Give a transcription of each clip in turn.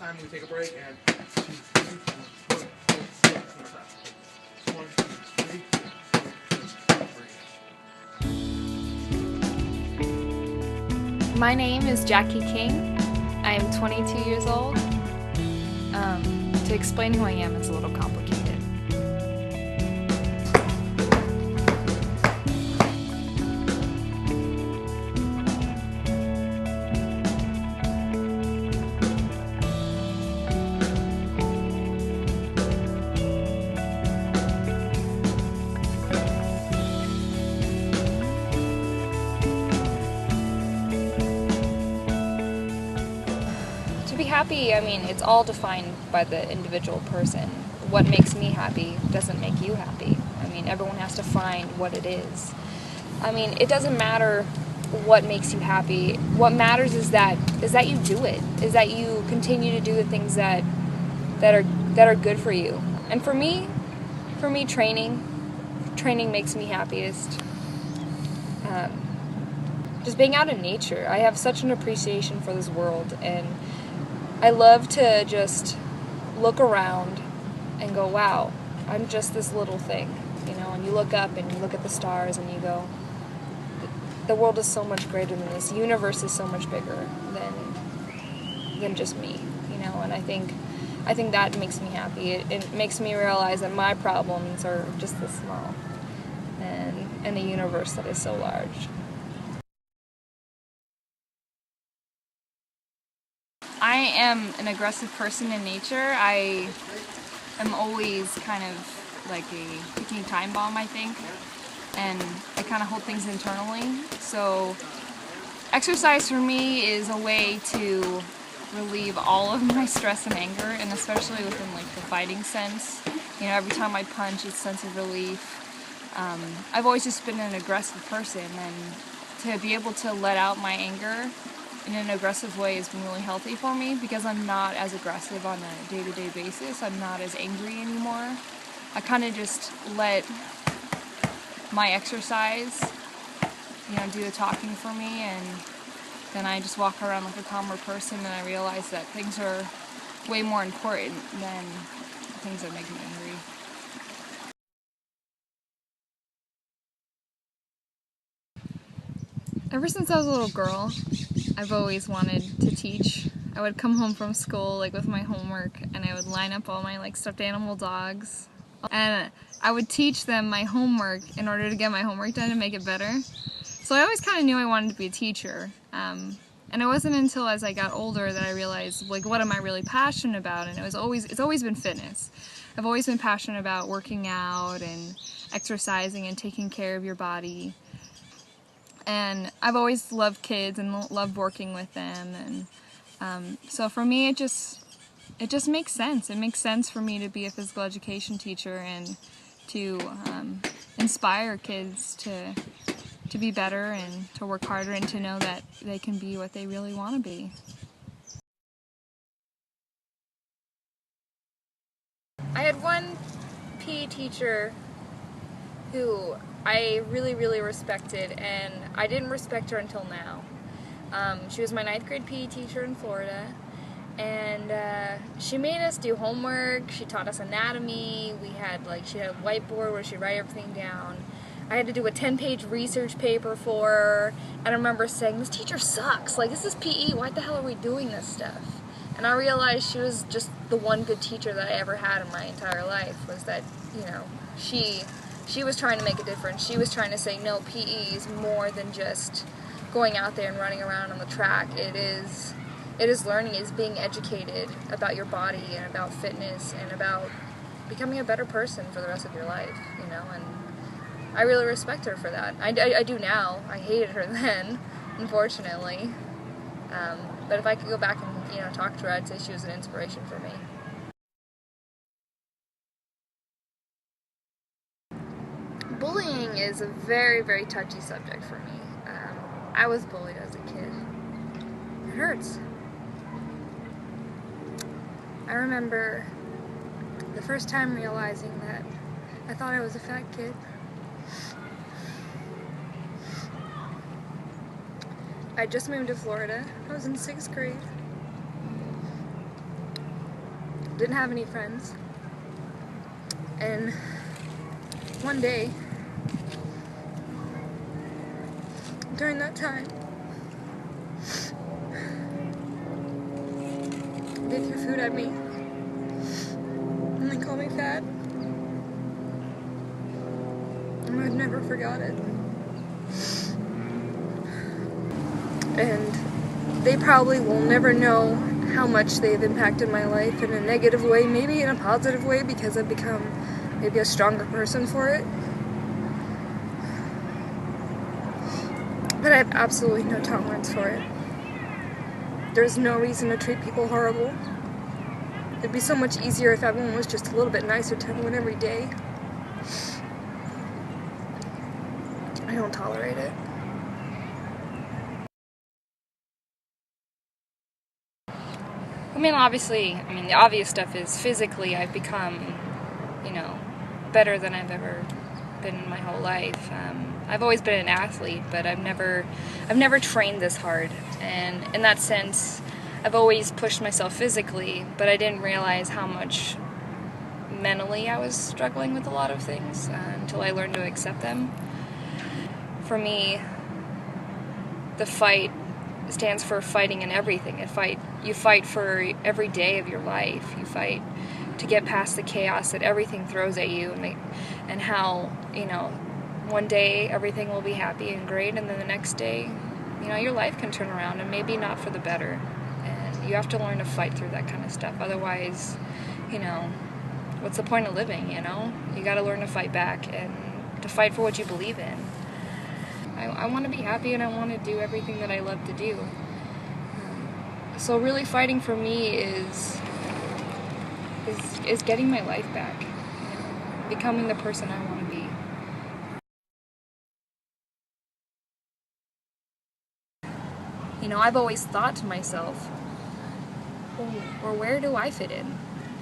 time we take a break and 1, 2, 3, 4, 1, 2, 3, 4, 3. My name is Jackie King. I am 22 years old. To explain who I am, it's a little complicated. To be happy, I mean, it's all defined by the individual person. What makes me happy doesn't make you happy. I mean, everyone has to find what it is. I mean, it doesn't matter what makes you happy. What matters is that you do it. Is that you continue to do the things that are good for you. And for me, training makes me happiest. Just being out in nature. I have such an appreciation for this world, and I love to just look around and go, wow, I'm just this little thing, you know, and you look up and you look at the stars and you go, the world is so much greater than this. The universe is so much bigger than just me, you know, and I think that makes me happy. It makes me realize that my problems are just this small, and the universe that is so large. I am an aggressive person in nature. I am always kind of like a ticking time bomb, I think, and I kind of hold things internally. So exercise for me is a way to relieve all of my stress and anger, and especially within like the fighting sense. You know, every time I punch, it's a sense of relief. I've always just been an aggressive person, and to be able to let out my anger in an aggressive way has been really healthy for me, because I'm not as aggressive on a day-to-day basis. I'm not as angry anymore. I kind of just let my exercise, you know, do the talking for me, and then I just walk around like a calmer person, and I realize that things are way more important than things that make me angry. Ever since I was a little girl, I've always wanted to teach. I would come home from school like with my homework, and I would line up all my like stuffed animal dogs, and I would teach them my homework in order to get my homework done and make it better. So I always kind of knew I wanted to be a teacher, and it wasn't until as I got older that I realized, like, what am I really passionate about? And it's always been fitness. I've always been passionate about working out and exercising and taking care of your body. And I've always loved kids and loved working with them, and so for me it just makes sense. It makes sense for me to be a physical education teacher and to inspire kids to be better and to work harder and to know that they can be what they really want to be. I had one PE teacher who I really, really respected, and I didn't respect her until now. She was my 9th grade PE teacher in Florida, and she made us do homework. She taught us anatomy. She had a whiteboard where she'd write everything down. I had to do a 10-page research paper for her, and I remember saying, this teacher sucks. Like, this is PE. Why the hell are we doing this stuff? And I realized she was just the one good teacher that I ever had in my entire life, was that, you know, she was trying to make a difference. She was trying to say, no, PE is more than just going out there and running around on the track. It is learning, it's being educated about your body and about fitness and about becoming a better person for the rest of your life, you know, and I really respect her for that. I do now. I hated her then, unfortunately. But if I could go back and, you know, talk to her, I'd say she was an inspiration for me. Bullying is a very, very touchy subject for me. I was bullied as a kid. It hurts. I remember the first time realizing that I thought I was a fat kid. I just moved to Florida. I was in 6th grade. didn't have any friends. And one day, during that time, they threw food at me. And they called me fat. And I've never forgot it. And they probably will never know how much they've impacted my life in a negative way, maybe in a positive way, because I've become maybe a stronger person for it. But I have absolutely no tolerance for it. There's no reason to treat people horrible. It'd be so much easier if everyone was just a little bit nicer to everyone every day. I don't tolerate it. Obviously, the obvious stuff is physically I've become, better than I've ever been in my whole life. I've always been an athlete, but I've never trained this hard. And in that sense, I've always pushed myself physically, but I didn't realize how much mentally I was struggling with a lot of things until I learned to accept them. For me, the fight stands for fighting in everything. You fight for every day of your life. You fight to get past the chaos that everything throws at you, and how, one day everything will be happy and great, and then the next day, your life can turn around, and maybe not for the better. And you have to learn to fight through that kind of stuff. Otherwise, what's the point of living, You got to learn to fight back and to fight for what you believe in. I want to be happy, and I want to do everything that I love to do. So really fighting for me is getting my life back, becoming the person I want to be. I've always thought to myself, well, where do I fit in?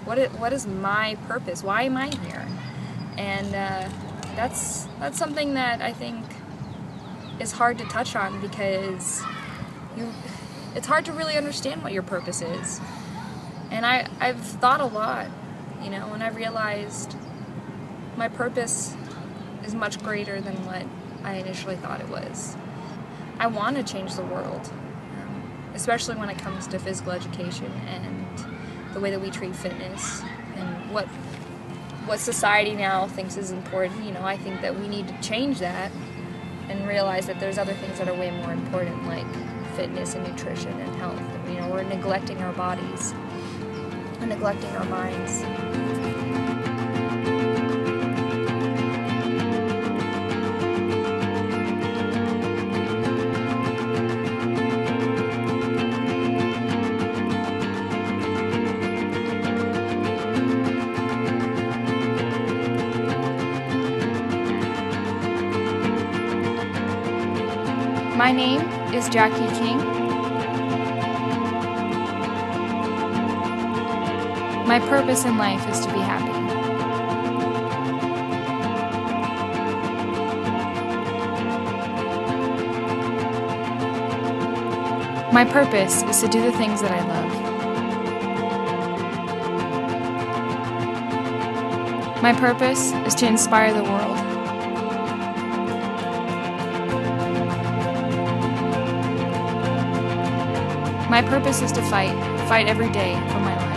What is my purpose? Why am I here? And that's something that I think is hard to touch on, because it's hard to really understand what your purpose is. And I've thought a lot, and I've realized my purpose is much greater than what I initially thought it was. I want to change the world, especially when it comes to physical education and the way that we treat fitness and what society now thinks is important. I think that we need to change that and realize that there's other things that are way more important, like fitness and nutrition and health. We're neglecting our bodies. We're neglecting our minds. My name is Jackie King. My purpose in life is to be happy. My purpose is to do the things that I love. My purpose is to inspire the world. My purpose is to fight every day for my life.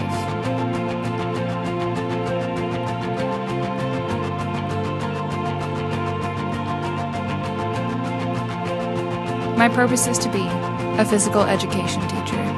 My purpose is to be a physical education teacher.